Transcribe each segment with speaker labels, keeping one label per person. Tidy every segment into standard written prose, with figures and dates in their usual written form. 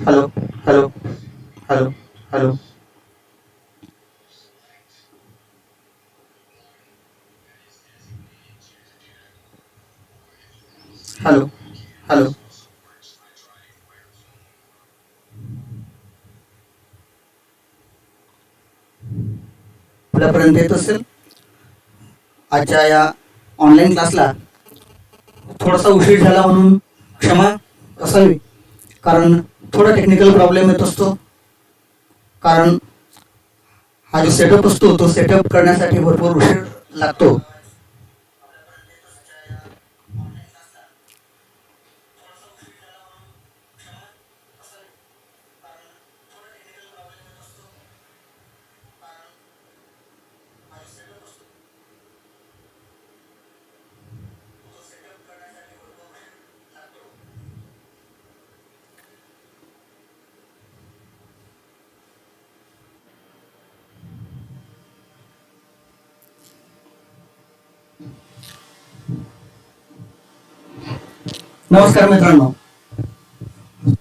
Speaker 1: Hello hello hello hello hello hello पुढ्यापर्यंत येत असेल. आजच्या या ऑनलाईन क्लासला थोडासा उशीर झाला म्हणून क्षमा असावी, कारण थोडा टेक्निकल प्रॉब्लेम येत असतो. कारण हा जो सेटअप असतो तो सेटअप करण्यासाठी भरपूर उशीर लागतो. नमस्कार मित्रांनो,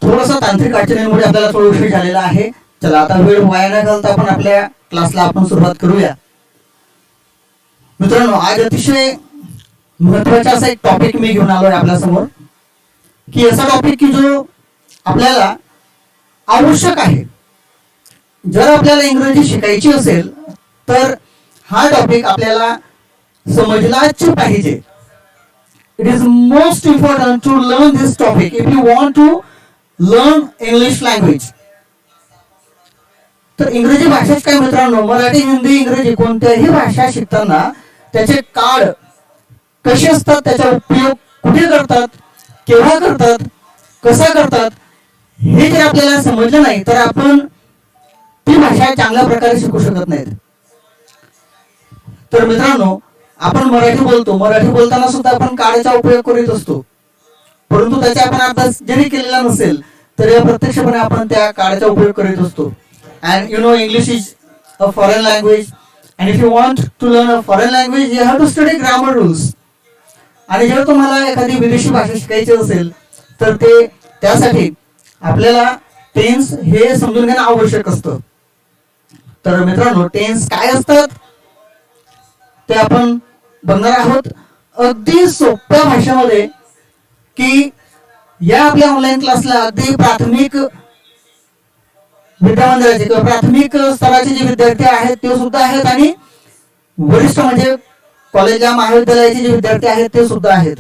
Speaker 1: थोडासा तांत्रिक अडचणींमुळे आपल्याला थोडा उशीर झालेला आहे. चला आता वेळ वाया न घालता आपण आपल्या क्लासला आपण सुरुवात करूया. मित्रांनो, आज अतिशय महत्वाचा असा एक टॉपिक मी घेऊन आलोय आपल्या समोर, की असा टॉपिक की जो आपल्याला आवश्यक आहे. जर आपल्याला इंग्रजी शिकायची असेल तर हा टॉपिक आपल्याला समजलाच पाहिजे. It is most important to learn this topic if you want to learn English language. तर इंग्रजी भाषेत काय मित्रांनो, मराठी हिंदी इंग्रजी कोणत्याही भाषा शिकताना त्याचे काळ कसे असतात, त्याचा उपयोग कुठे करतात, केव्हा करतात, कसा करतात, हे जर आपल्याला समजलं नाही तर आपण ती भाषा चांगल्या प्रकारे शिकू शकत नाहीत. तर मित्रांनो, आपण मराठी बोलतो, मराठी बोलताना सुद्धा आपण काळाचा उपयोग करीत असतो, परंतु त्याचा आपण अभ्यास जरी केलेला नसेल तरी अप्रत्यक्षपणे आपण त्या काळाचा उपयोग करीत असतो. And you know, English is a foreign language, and if you want to learn a foreign language you have to study grammar rules. आणि जर तुम्हाला एखादी विदेशी भाषा शिकायची असेल तर ते त्यासाठी आपल्याला टेन्स हे समजून घेणं आवश्यक असतं. तर मित्रांनो, टेन्स काय असतात ते आपण बघणार आहोत अगदी सोप्या भाषेमध्ये, की या आपल्या ऑनलाईन क्लासला अगदी प्राथमिक विद्यामंदिराचे किंवा प्राथमिक स्तराचे जे विद्यार्थी आहेत ते सुद्धा आहेत, आणि वरिष्ठ म्हणजे कॉलेजला महाविद्यालयाचे जे विद्यार्थी आहेत ते सुद्धा आहेत.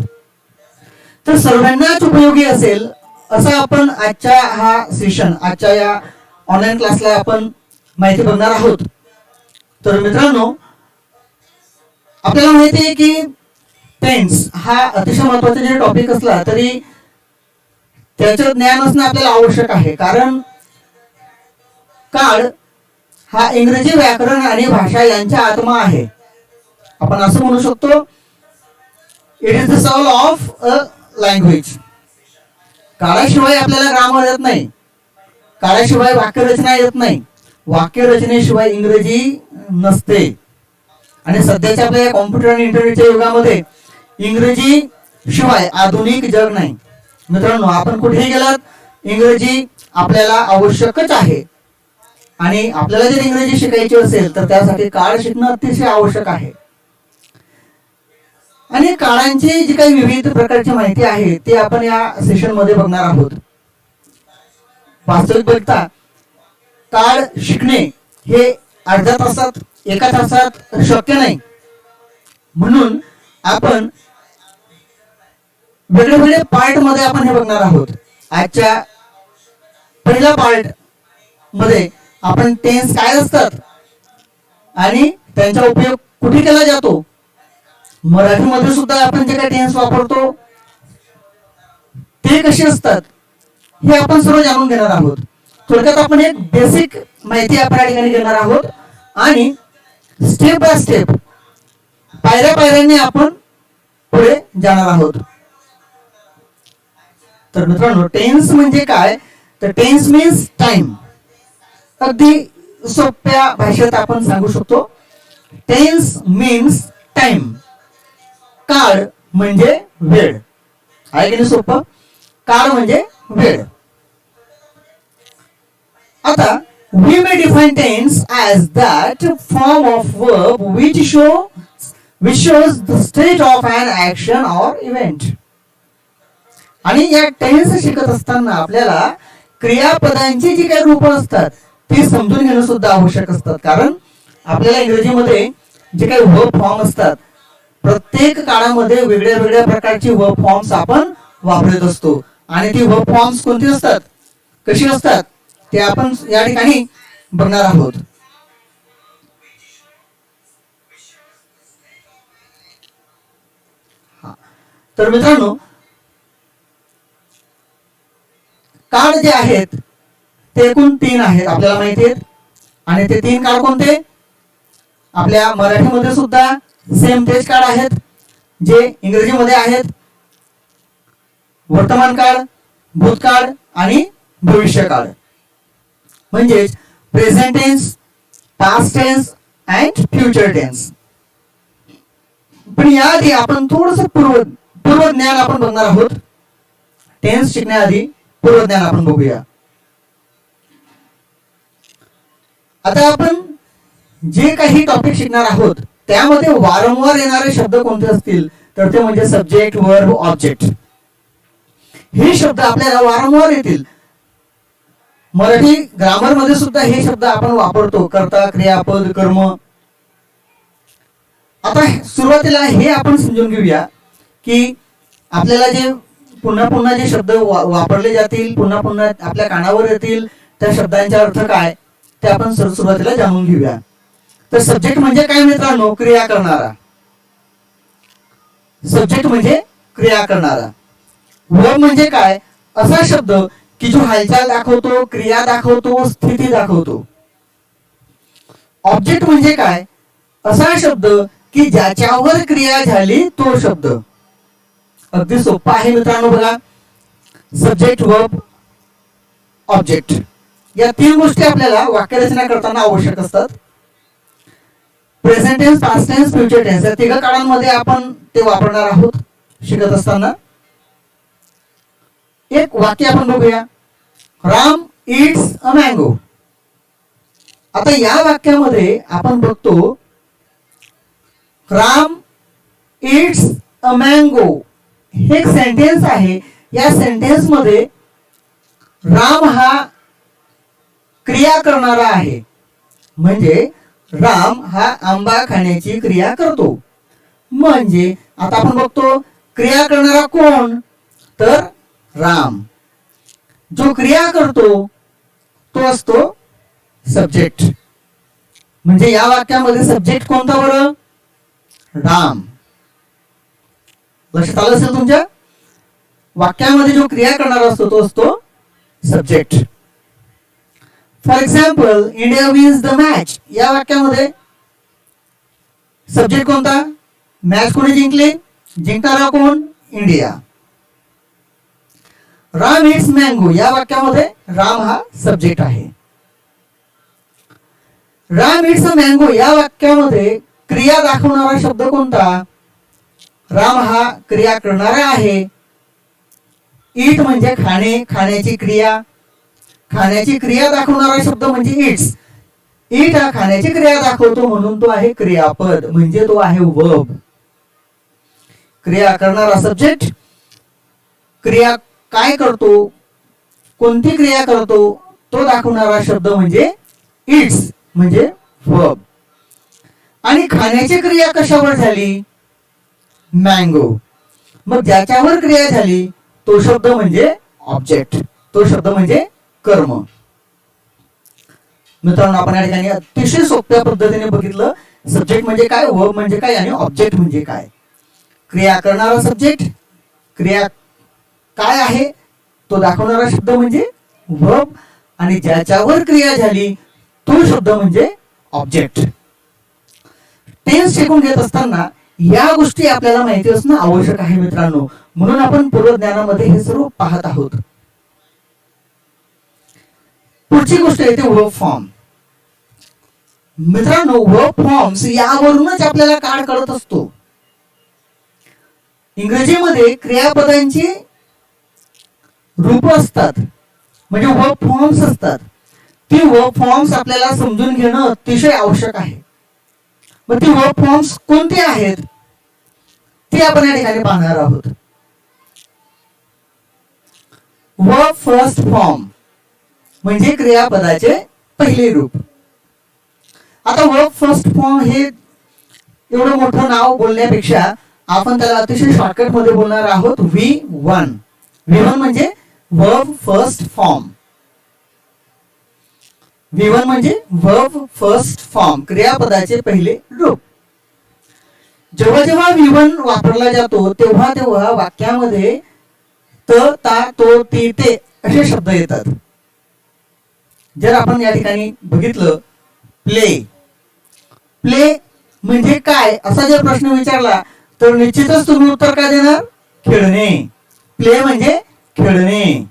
Speaker 1: तर सर्वांनाच उपयोगी असेल असं आपण आजच्या हा सेशन, आजच्या या ऑनलाईन क्लासला आपण माहिती बघणार आहोत. तर मित्रांनो, आपल्याला माहिती आहे की टेन्स हा अतिशय महत्वाचा जरी टॉपिक असला तरी त्याचं ज्ञान असणं आपल्याला आवश्यक आहे. कारण काळ हा इंग्रजी व्याकरण आणि भाषा यांचा आत्मा आहे. आपण असं म्हणू शकतो, it is the soul of a language. काळाशिवाय आपल्याला ग्रामर येत नाही, काळाशिवाय वाक्यरचना येत नाही, वाक्यरचनेशिवाय इंग्रजी नसते. आणि सध्याच्या आपल्या कॉम्प्युटर आणि इंटरनेटच्या युगामध्ये इंग्रजी शिवाय आधुनिक जग नाही. मित्रांनो, आपण कुठेही गेलात इंग्रजी आपल्याला आवश्यकच आहे. आणि आपल्याला जर इंग्रजी शिकायची असेल तर त्यासाठी काळ शिकणं अतिशय आवश्यक आहे. आणि काळांची जी काही विविध प्रकारची माहिती आहे ती आपण या सेशन मध्ये बघणार आहोत. वास्तविक बघता काळ शिकणे हे अर्ध्या तासात, एका तासात शक्य नाही. म्हणून आपण वेगळे वेगळे पार्ट मध्ये आपण हे बघणार आहोत. आजच्या पहिल्या पार्ट मध्ये आपण टेन्स काय असतात आणि त्यांचा उपयोग कुठे केला जातो, मराठीमध्ये सुद्धा आपण जे काही टेन्स वापरतो ते कसे असतात हे आपण सर्व जाणून घेणार आहोत. थोडक्यात आपण एक बेसिक माहिती आपण या ठिकाणी घेणार आहोत आणि स्टेप बाय स्टेप, पायऱ्या पायऱ्यांनी आपण पुढे जाणार आहोत. तर मित्रांनो, टेन्स म्हणजे काय, तर टेन्स मीन्स टाइम. अगदी सोप्या भाषेत आपण सांगू शकतो, टेन्स मीन्स टाइम. काळ म्हणजे वेळ आहे की नाही सोपं. काळ म्हणजे वेळ. आता we may define tense as that form of verb which shows the state of an action or event. आणि या टेन्स शिकत असताना आपल्याला क्रियापदांची जी काही रूप असतात ती समजून घेणं सुद्धा आवश्यक असतात, कारण आपल्याला इंग्रजीमध्ये जे काही वर्ब फॉर्म असतात प्रत्येक काळामध्ये वेगळ्या वेगळ्या प्रकारची वर्ब फॉर्म्स आपण वापरत असतो आणि ती वर्ब फॉर्म्स कोणती असतात, कशी असतात ते आपण या ठिकाणी बघणार आहोत. तर मित्रांनो, काळ जे आहेत ते एकूण 3 आहेत आपल्याला माहिती आहेत. आणि ते 3 काळ कोणते, आपल्या मराठीमध्ये सुद्धा सेम तेच काळ आहेत जे इंग्रजीमध्ये आहेत. वर्तमान काळ, भूतकाळ आणि भविष्य काळ, म्हणजेच present tense, past tense and future tense. पण याआधी आपण थोडस पूर्वज्ञान आपण बघणार आहोत. टेन्स शिकण्याआधी पूर्वज्ञान आपण बघूया. आता आपण जे काही टॉपिक शिकणार आहोत त्यामध्ये वारंवार येणारे शब्द कोणते असतील तर ते म्हणजे सब्जेक्ट, वर्ब, ऑब्जेक्ट. हे शब्द आपल्याला वारंवार येतील. मराठी ग्रामर मध्ये सुद्धा हे शब्द आपण वापरतो, कर्ता, क्रियापद, कर्म. आता सुरुवातीला हे आपण समजून घेऊया की आपल्याला जे पुन्हा पुन्हा जे शब्द वापरले जातील, पुन्हा पुन्हा आपल्या कानावर येतील, त्या शब्दांचा अर्थ काय ते आपण सुरुवातीला जाणून घेऊया. तर सब्जेक्ट म्हणजे काय मित्रांनो, क्रिया करणारा. सब्जेक्ट म्हणजे क्रिया करणारा. वर्ब म्हणजे काय, असा शब्द की जो हालचाल दाखवतो, क्रिया दाखवतो, स्थिती दाखवतो. ऑब्जेक्ट म्हणजे काय, असा शब्द की ज्याच्यावर क्रिया झाली तो शब्द. अगदी सोपा आहे मित्रांनो. बघा, सब्जेक्ट, वर्ब, ऑब्जेक्ट या 3 गोष्टी आपल्याला वाक्यरचना करताना आवश्यक असतात. Present tense, past tense, future tense या 3 काळांमध्ये आपण ते वापरणार आहोत शिकत असताना. एक वाक्य आपण बघूया, राम इट्स अ मँगो. आता या वाक्यामध्ये आपण बघतो राम इट्स अ मँगो हे एक सेंटेन्स आहे. या सेंटेन्स मध्ये राम हा क्रिया करणारा आहे, म्हणजे राम हा आंबा खाण्याची क्रिया करतो. म्हणजे आता आपण बघतो क्रिया करणारा कोण, तर राम. जो क्रिया करतो तो असतो सब्जेक्ट. म्हणजे या वाक्यामध्ये सब्जेक्ट कोणता बरं, राम. लक्षात आलं असेल तुमच्या, वाक्यामध्ये जो क्रिया करणारा असतो तो असतो subject. For example, India wins the match या वाक्यामध्ये सब्जेक्ट कोणता, मॅच कोणी जिंकले, जिंकणारा कोण, इंडिया. राम इट्स मँगो या वाक्यामध्ये राम हा सब्जेक्ट आहे. राम इट्स अ मँगो या वाक्यामध्ये क्रिया दाखवणारा शब्द कोणता, राम हा क्रिया करणारा आहे. इट म्हणजे खाणे, खाण्याची क्रिया. खाण्याची क्रिया दाखवणारा शब्द म्हणजे इट्स. इट हा खाण्याची क्रिया दाखवतो म्हणून तो आहे क्रियापद, म्हणजे तो आहे वर्ब. क्रिया करणारा सब्जेक्ट, क्रिया काय करतो, कोणती क्रिया करतो तो दाखवणारा शब्द म्हणजे इट्स, म्हणजे वर्ब. आणि खाण्याची क्रिया कशावर झाली, मँगो. मग ज्याच्यावर क्रिया झाली तो शब्द म्हणजे ऑब्जेक्ट, तो शब्द म्हणजे कर्म. मित्रांनो, आपण या ठिकाणी अतिशय सोप्या पद्धतीने बघितलं सब्जेक्ट म्हणजे काय, वर्ब म्हणजे काय आणि ऑब्जेक्ट म्हणजे काय. क्रिया करणारा सब्जेक्ट, क्रिया काय आहे तो दाखवणारा शब्द म्हणजे वर्ब, आणि ज्याच्यावर क्रिया झाली तो शब्द म्हणजे ऑब्जेक्ट. टेन्स शिकून घेत असताना या गोष्टी आपल्याला माहिती असणं आवश्यक आहे मित्रांनो, म्हणून आपण पूर्वज्ञानामध्ये हे सर्व पाहत आहोत. पुढची गोष्ट येते वर्ब फॉर्म. मित्रांनो, वर्ब फॉर्म्स यावरूनच आपल्याला काळ कळत असतो. इंग्रजीमध्ये क्रियापदांची रूप असतात, म्हणजे वर्ब फॉर्म्स असतात. ती वर्ब फॉर्म्स आपल्याला समजून घेणं अतिशय आवश्यक आहे. मग ती वर्ब फॉर्म्स कोणती आहेत ती आपण या ठिकाणी पाहणार आहोत. वर्ब फर्स्ट फॉर्म म्हणजे क्रियापदाचे पहिले रूप. आता वर्ब फर्स्ट फॉर्म हे एवढं मोठं नाव बोलण्यापेक्षा आपण त्याला अतिशय शॉर्टकट मध्ये बोलणार आहोत. V1 म्हणजे वर्ब फर्स्ट फॉर्म. V1 म्हणजे वर्ब फर्स्ट फॉर्म, क्रियापदाचे पहिले रूप. जेव्हा जेव्हा V1 वापरला जातो तेव्हा तेव्हा वाक्यामध्ये त, ता, तो, ती, ते असे शब्द येतात. जर आपण या ठिकाणी बघितलं प्ले, प्ले म्हणजे काय असा जर प्रश्न विचारला तर निश्चितच तुम्ही उत्तर काय देणार? खेळणे. प्ले म्हणजे खेळणे.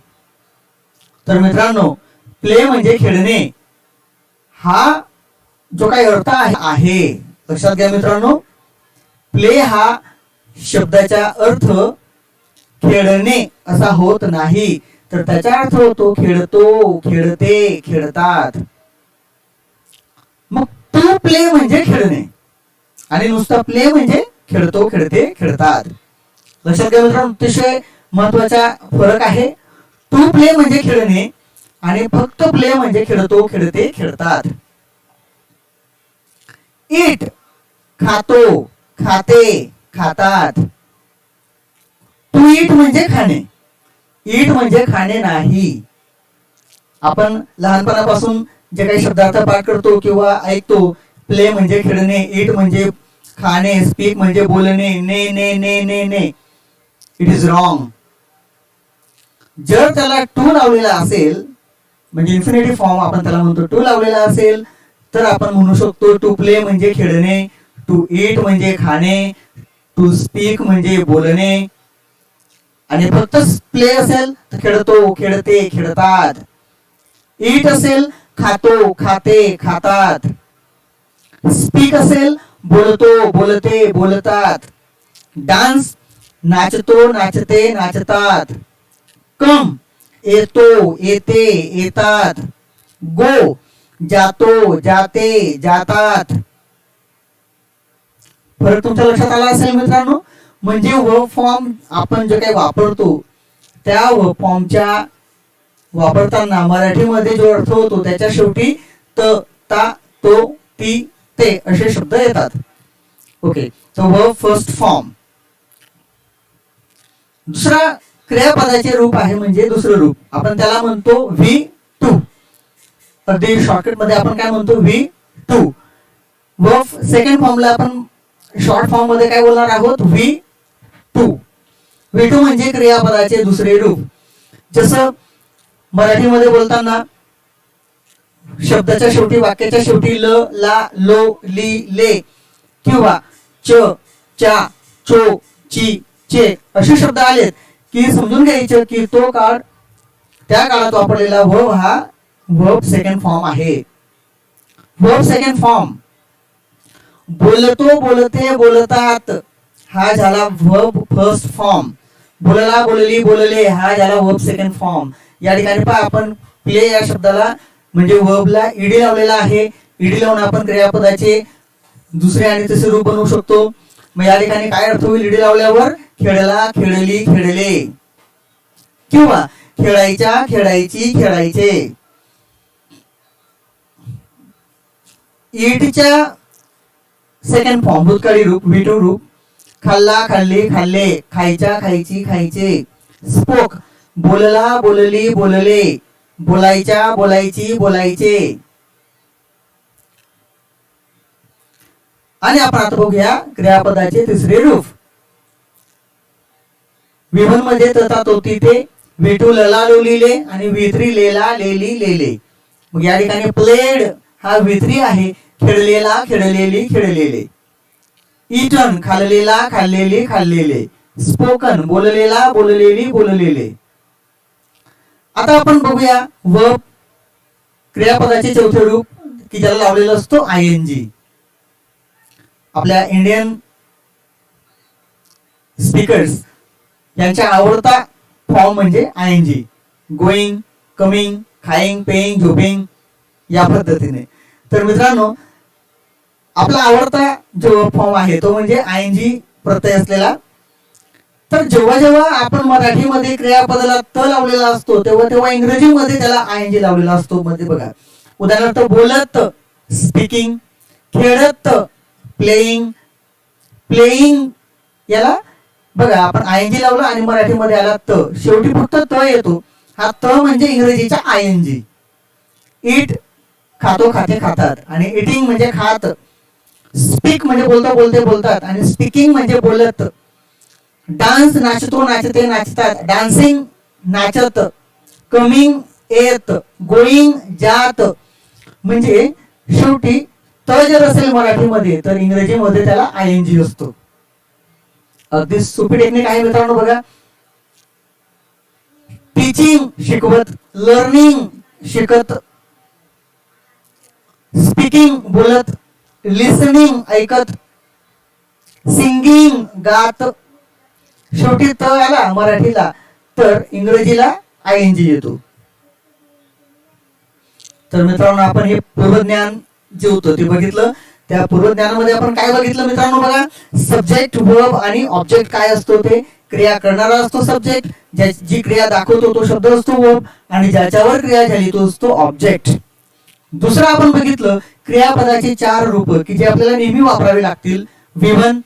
Speaker 1: तर मित्रांनो, प्ले म्हणजे खेळणे हा जो काही अर्थ आहे लक्षात घ्या मित्रांनो. प्ले हा शब्दाचा अर्थ खेळणे असा होत नाही, तर त्याचा अर्थ होतो खेळतो, खेळते, खेळतात. मग टू प्ले म्हणजे खेळणे आणि नुसता प्ले म्हणजे खेळतो, खेळते, खेळतात. लक्षात घ्या मित्रांनो, अतिशय महत्वाचा फरक आहे. टू प्ले म्हणजे खेळणे आणि फक्त प्ले म्हणजे खेळतो, खेळते, खेळतात. ईट खातो, खाते, खातात. टू ईट म्हणजे खाणे, ईट म्हणजे खाणे नाही. आपण लहानपणापासून जे काही शब्दार्थ पाठ करतो किंवा ऐकतो, प्ले म्हणजे खेळणे, ईट म्हणजे खाणे, स्पीक म्हणजे बोलणे, ने ने ने ने ने, इट इज रॉंग. जर त्याला टू लावलेला असेल म्हणजे इन्फिनिटिव्ह फॉर्म आपण त्याला म्हणतो, टू लावलेला असेल तर आपण म्हणू शकतो टू प्ले म्हणजे खेळणे, टू ईट म्हणजे खाणे, टू स्पीक म्हणजे बोलणे. आणि फक्त प्ले असेल तर खेळतो, खेळते, खेळतात. ईट असेल खातो, खाते, खातात. स्पीक असेल बोलतो, बोलते, बोलतात. डान्स नाचतो, नाचते, नाचतात. कम येतो, येते, येतात. गो जातो, जाते, जातात. फरक तुमच्या लक्षात आला असेल मित्रांनो. म्हणजे वर्ब फॉर्म आपण जे काही वापरतो त्या वर्ब फॉर्मच्या वापरताना मराठीमध्ये जो अर्थ होतो त्याच्या शेवटी त, ता, तो, ती, ते असे शब्द येतात. Okay, so verb first form. दुसरा क्रियापदाचे रूप आहे म्हणजे दुसरं रूप, आपण त्याला म्हणतो V2. अगदी शॉर्टकट मध्ये आपण काय म्हणतो? V2. वर्ब सेकंड फॉर्मला आपण शॉर्ट फॉर्म मध्ये काय बोलणार आहोत? V2. V2 म्हणजे क्रियापदाचे दुसरे रूप. जसं मराठीमध्ये बोलताना शब्दाच्या शेवटी, वाक्याच्या शेवटी ल, ला, लो, ली, ले किंवा च, चा, चो, ची, चे असे शब्द आलेत की समजून घ्यायचं की तो काळ त्या काळात वापरलेला वर्ब हा वर्ब सेकंड फॉर्म आहे. Verb second form. बोलतो, बोलते, बोलतात हा झाला वर्ब फर्स्ट फॉर्म. बोलला, बोलली, बोलले हा झाला वर्ब सेकंड फॉर्म. या ठिकाणी पहा आपण प्ले या शब्दाला म्हणजे वर्बला ईडी लावलेला आहे. ईडी लावून आपण क्रियापदाचे दुसरे आणि तिसरे रूप बनवू शकतो. मग या ठिकाणी काय अर्थ होईल ईडी लावल्यावर? खेळला, खेळली, खेळले किंवा खेळायच्या, खेळायची, खेळायचे. ईटच्या सेकंड फॉर्म भूतकाळी रूप V2 रूप. खाल्ला, खाल्ली, खाल्ले, खायच्या, खायची, खायचे. स्पोक बोलला, बोलली, बोलले, बोलायच्या, बोलायची, बोलायचे. आणि आपण आता बघूया क्रियापदाचे तिसरे रूप. V1 मध्ये तथा तोती ते, V2 लला, लोलीले आणि V3 लेला, लेली, लेले. मग या ठिकाणी प्लेड हा V3 आहे. खेळलेला, खेळलेली, खेळलेले. इटन खाल्लेला, खाल्लेली, खाल्लेले. स्पोकन बोललेला, बोललेली, बोललेले. आता आपण बघूया वर्ब क्रियापदाचे चौथे रूप की ज्याला लावलेला असतो ING. आपल्या इंडियन स्पीकर्स यांचा आवडता फॉर्म म्हणजे ING. गोइंग, कमिंग, खाईंग, पेईंग, झोपिंग या पद्धतीने. तर मित्रांनो, आपला आवडता जो फॉर्म आहे तो म्हणजे आयएनजी प्रत्यय असलेला. तर जेव्हा जेव्हा आपण मराठीमध्ये क्रियापदाला त लावलेला असतो तेव्हा तेव्हा इंग्रजीमध्ये त्याला आयएनजी लावलेला असतो. मध्ये बघा, उदाहरणार्थ बोलत स्पीकिंग, खेळत प्लेइंग, प्लेइंग याला बघा आपण आयएनजी लावलं आणि मराठीमध्ये आला त, शेवटी फक्त त येतो. हा त म्हणजे इंग्रजीचा आयएनजी. इट खातो खाते खातात आणि इटिंग म्हणजे खात. स्पीक म्हणजे बोलतो बोलते बोलतात आणि स्पीकिंग म्हणजे बोलत. डान्स नाचतो नाचते नाचतात, डान्सिंग नाचत. कमिंग येत, गोईंग जात. म्हणजे शेवटी त जर असेल मराठीमध्ये तर इंग्रजीमध्ये त्याला आयएनजी असतो. अगदी सोपी टेक्निक आहे मित्रांनो बघा. टीचिंग शिकवत, लर्निंग शिकत, स्पीकिंग बोलत, लिसनिंग ऐकत, सिंगिंग गात. शेवटी त आला मराठीला तर इंग्रजीला आयएनजी येतो. तर मित्रांनो, आपण हे पूर्वज्ञान जे होतं ते बघितलं. त्या पूर्वज्ञानामध्ये आपण काय बघितलं मित्रांनो बघा, सब्जेक्ट वर्ब आणि ऑब्जेक्ट काय असतो ते. क्रिया करणारा असतो सब्जेक्ट, जी क्रिया दाखवतो तो शब्द असतो वर्ब, आणि ज्याच्यावर क्रिया झाली तो असतो ऑब्जेक्ट. दुसरं आपण बघितलं क्रियापदाची 4 रूप की जे आपल्याला नेहमी वापरावे लागतील. विवन,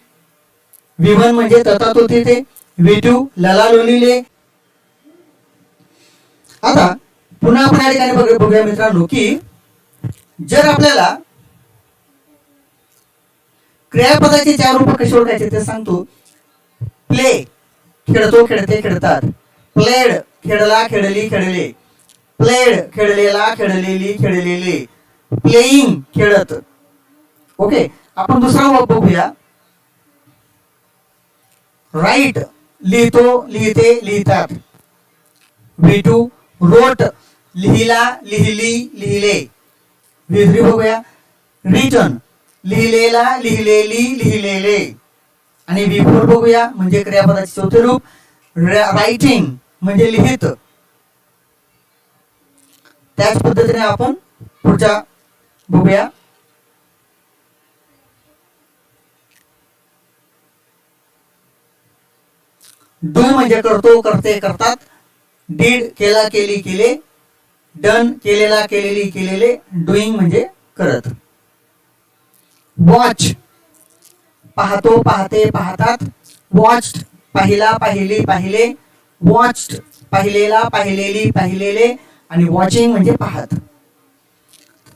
Speaker 1: विवन म्हणजे तथा तो तिथे. विटू लला लोलिले. आता पुन्हा आपण या ठिकाणी बघूया मित्रांनो की जर आपल्याला क्रियापदाची 4 रूप कशी ओळखायचे ते सांगतो. प्ले खेळतो खेळते खेळतात, प्लेड खेळला खेळली खेळले, प्लेड खेळलेला खेळलेली खेळलेले, प्लेइंग खेळत. ओके, आपण दुसरा वर्ब बघूया. राईट लिहितो लिहिते लिहितात. विटू रोट लिहिला लिहिली लिहिले. विद्री बघूया. रिटन लिहिलेला लिहिलेली लिहिलेले. आणि विफोर बघूया म्हणजे क्रियापदाचे 4थे रूप. रायटिंग म्हणजे लिहित. त्याच पद्धतीने आपण पुढच्या बघूया. डू म्हणजे करतो करते करतात. डीड केला केली केले. डन केलेला केलेली केलेले. डुईंग म्हणजे करत. वॉच पाहतो पाहते पाहतात. वॉच्ड पाहिला पाहिली पाहिले. वॉच्ड पाहिलेला पाहिलेली पाहिलेले. आणि वॉचिंग म्हणजे पाहत.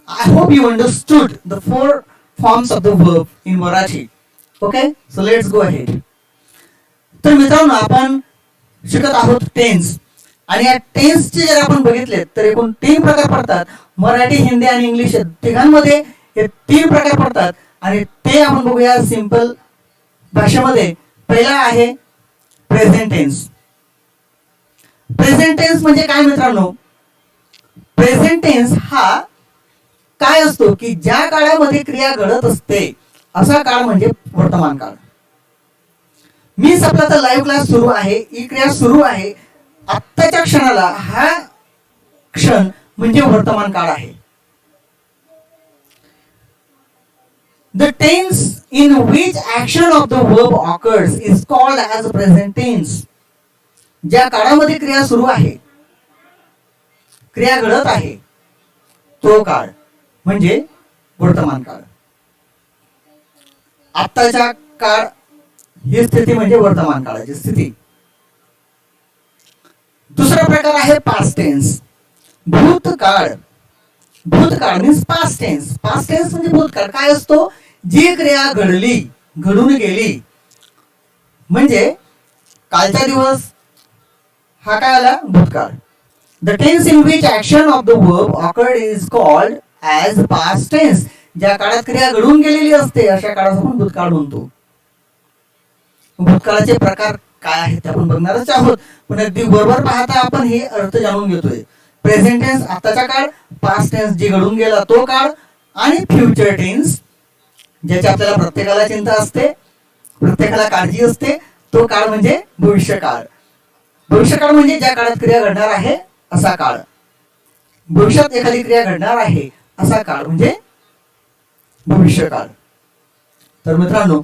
Speaker 1: I hope you understood the 4 forms of the verb in Marathi. Okay, so let's go ahead. तर मित्रांनो, आपण शिकत आहोत टेन्स. आणि या टेन्सचे जर आपण बघितले तर एकूण 3 प्रकार पडतात. मराठी, हिंदी आणि इंग्लिश तिघांमध्ये हे 3 प्रकार पडतात. आणि ते आपण बघूया सिंपल भाषेमध्ये. पहिला आहे प्रेझेंट टेन्स. प्रेझेंट टेन्स म्हणजे काय मित्रांनो? प्रेझेंट टेन्स हा काय असतो की ज्या काळामध्ये क्रिया घडत असते असा काळ म्हणजे वर्तमान काळ. मीन्स आपला तर लाईव्ह क्लास सुरू आहे, ही क्रिया सुरू आहे, आत्ताच्या क्षणाला हा क्षण म्हणजे वर्तमान काळ आहे. The tense in which action of the verb occurs is called as present tense. ज्या काळामध्ये क्रिया सुरू आहे, क्रिया घडत आहे, तो काळ म्हणजे वर्तमान काळ. आत्ताचा काळ ही स्थिती म्हणजे वर्तमान काळाची स्थिती. दुसरा प्रकार आहे पास्ट टेन्स. भूतकाळ. भूतकाळ means past tense. Past tense म्हणजे भूतकाळ. काय असतो? जी क्रिया घडली, घडून गेली, म्हणजे कालचा दिवस हा काय आला? भूतकाळ. The tense in which action of the verb occurred is called as past tense. ज्या काळात क्रिया घडून गेलेली असते अशा काळात आपण भूतकाळ म्हणतो. भूतकाळाचे प्रकार काय आहेत ते आपण बघणारच आहोत, पण अगदी बरोबर पाहता आपण हे अर्थ जाणून घेतोय. प्रेझेंट टेन्स आताचा काळ, पास्ट टेन्स जे घडून गेला तो काळ, आणि फ्युचर टेन्स ज्याची आपल्याला प्रत्येकाला चिंता असते, प्रत्येकाला काळजी असते, तो काळ म्हणजे भविष्यकाळ. भविष्यकाळ म्हणजे ज्या काळात क्रिया घडणार आहे असा काळ. भविष्यात एखादी क्रिया घडणार आहे असा काळ म्हणजे भविष्यकाळ. तर मित्रांनो,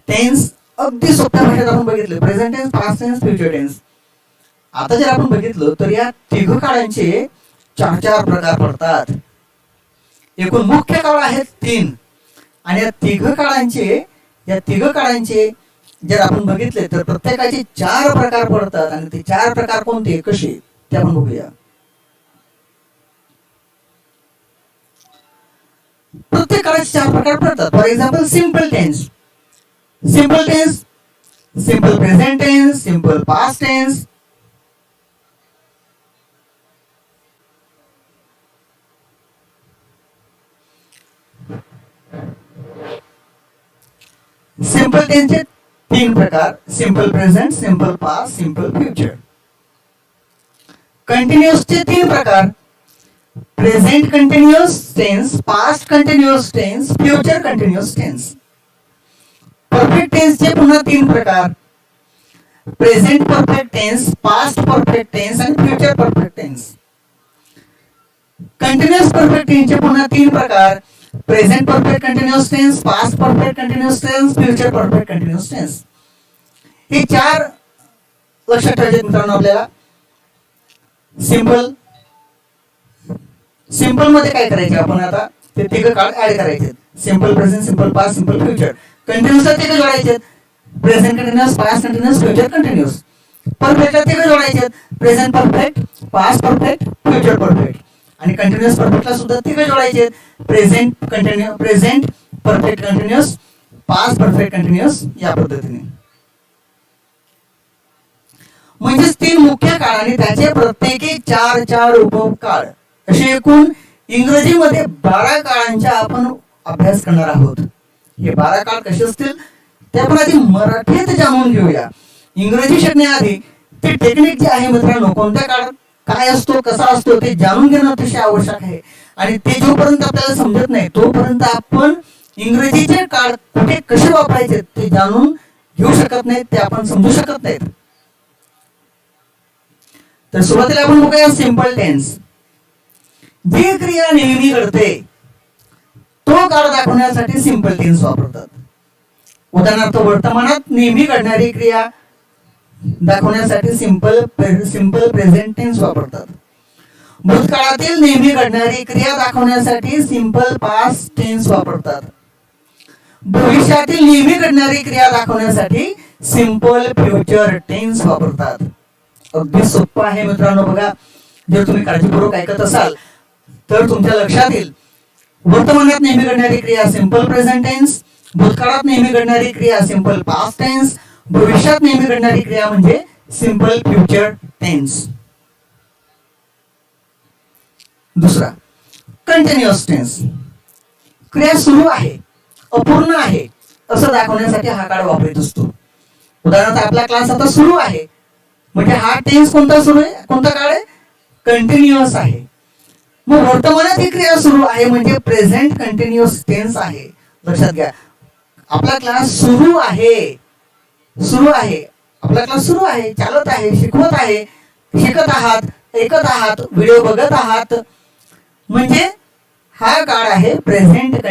Speaker 1: टेन्स अगदी सोप्या भाषेत आपण बघितले, present tense, past tense, future tense. आता जर आपण बघितलं तर या तिघ काळांचे चार चार प्रकार पडतात. एकूण मुख्य काळ आहेत 3 आणि या तिघ काळांचे जर आपण बघितले तर प्रत्येकाचे 4 प्रकार पडतात. आणि ते 4 प्रकार कोणते, कसे, ते आपण बघूया. प्रत्येक काळाचे 4 प्रकार पडतात. For example, simple tense, simple present tense, simple past tense, simple टेन्सचे 3 प्रकार, simple present, simple past, simple future. कंटिन्युअसचे 3 प्रकार, present continuous tense, past continuous tense, future continuous tense. Perfect टेन्सचे पुन्हा 3 प्रकार, present perfect tense, past perfect tense आणि future perfect tense. Continuous perfect टेन्सचे पुन्हा 3 प्रकार, present perfect continuous tense, past perfect continuous tense, future perfect continuous tense. हे 4 लक्षात ठेवायचे मित्रांनो आपल्याला. सिंपल मध्ये काय करायचे आपण, आता ते 3 काळ ऍड करायचे, simple present, simple past, simple future. कंटिन्युअसला 3 जोडायचे, present continuous, past continuous, future continuous. परफेक्टला 3 जोडायचे, present perfect, past perfect, future perfect. आणि कंटिन्युअस परफेक्टला सुद्धा 3 जोडायचे, present perfect continuous, past perfect continuous, या पद्धतीने. म्हणजे 3 मुख्य काळ आणि त्याचे प्रत्येकी 4 उपकाळ, असे एकूण इंग्रजीमध्ये 12 काळांचा आपण अभ्यास करणार आहोत. हे 12 काळ कसे असतील ते आपण आधी मराठीत जाणून घेऊया. इंग्रजी शिकण्याआधी ते टेक्निक जे आहे मित्रांनो, कोणत्या काळात काय असतो, कसा असतो, ते जाणून घेणं अतिशय आवश्यक आहे. आणि ते जोपर्यंत आपल्याला समजत नाही तोपर्यंत आपण इंग्रजीचे काळ कुठे कसे वापरायचे ते जाणून घेऊ शकत नाहीत, ते आपण समजू शकत नाहीत. तर सुरुवातीला आपण बघूया सिंपल टेन्स. जी क्रिया नेहमी घडते तो काळ दाखवण्यासाठी सिंपल टेन्स वापरतात. उदाहरणार्थ, वर्तमानात नेहमी घडणारी क्रिया दाखवण्यासाठी सिंपल प्रेझेंट टेन्स वापरतात. भूतकाळातील नेहमी घडणारी क्रिया दाखवण्यासाठी सिंपल पास्ट टेन्स वापरतात. भविष्यातील नेहमी घडणारी क्रिया दाखवण्यासाठी सिंपल फ्युचर टेन्स वापरतात. अगदी सोपं आहे मित्रांनो. बघा, जर तुम्ही काळजीपूर्वक ऐकत असाल तर तुमच्या लक्षात येईल. वर्तमानात नेहमी घडणारी क्रिया सिंपल प्रेझेंट टेन्स, भूतकाळात नेहमी घडणारी क्रिया सिंपल पास्ट टेन्स, भविष्यात नेहमी घडणारी क्रिया म्हणजे सिंपल फ्युचर टेन्स. दुसरा, कंटिन्युअस टेन्स. क्रिया सुरू आहे, अपूर्ण आहे असं दाखवण्यासाठी हा काळ वापरत असतो. उदाहरणार्थ, आपला क्लास आता सुरू आहे म्हणजे हा टेन्स कोणता सुरू आहे, कोणता काळ आहे, कंटिन्युअस आहे. मग वर्तमानात ही क्रिया सुरू आहे म्हणजे प्रेझेंट कंटिन्युअस टेन्स आहे. लक्षात घ्या, आपला क्लास सुरू आहे, आपला क्लास सुरू आहे, चालत आहे, शिकत आहात, ऐकत आहात, व्हिडिओ बघत आहात, म्हणजे हा काळ आहे प्रेझेंट